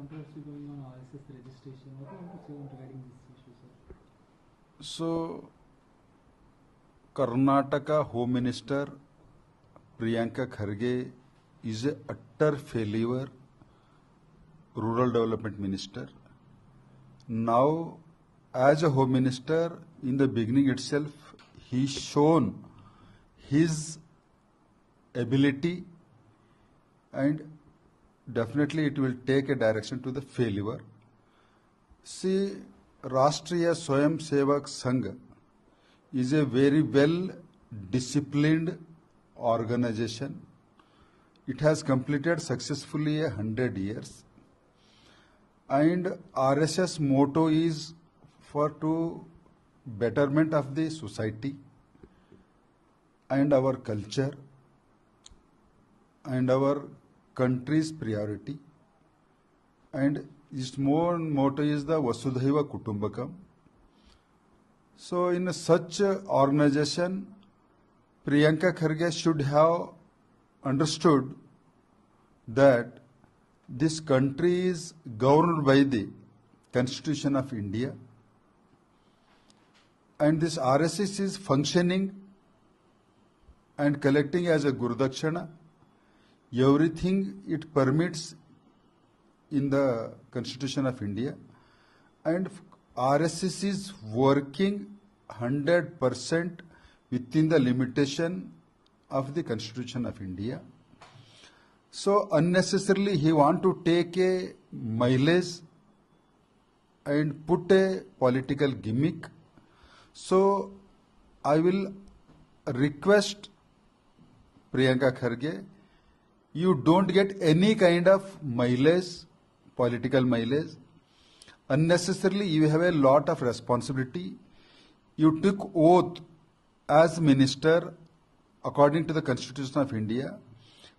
controversy going on RSS registration. What do you want to say regarding this issue, sir? So, Karnataka Home Minister Priyanka Kharge is a utter failure rural development minister. Now, as a home minister, in the beginning itself, he shown his ability, and definitely it will take a direction to the failure. See, Rashtriya Swayam Sevak Sangh is a very well disciplined organization. It has completed successfully 100 years. And RSS motto is for to betterment of the society and our culture and our country's priority. And its more motto is the Vasudhaiva Kutumbakam. So in such organization, Priyanka Kharge should have understood that this country is governed by the Constitution of India, and this RSS is functioning and collecting as a Gurudakshana. Everything it permits in the Constitution of India, and RSS is working 100% within the limitation of the Constitution of India. So unnecessarily he want to take a mileage and put a political gimmick. So I will request Priyanka Kharge, you don't get any kind of mileage, political mileage. Unnecessarily you have a lot of responsibility. You took oath as minister according to the Constitution of India.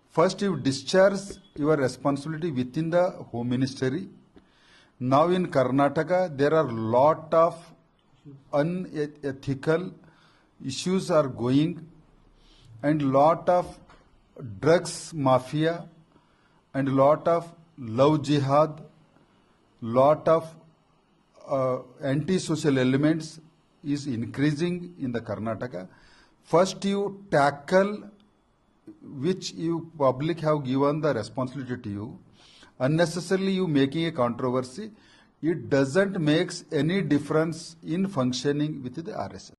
First, you discharge your responsibility within the Home Ministry. Now in Karnataka, there are lot of unethical issues are going, and lot of drugs mafia and lot of love jihad, lot of anti-social elements is increasing in the Karnataka. First, you tackle which you public have given the responsibility to you. Unnecessarily you making a controversy. It doesn't make any difference in functioning with the RSS.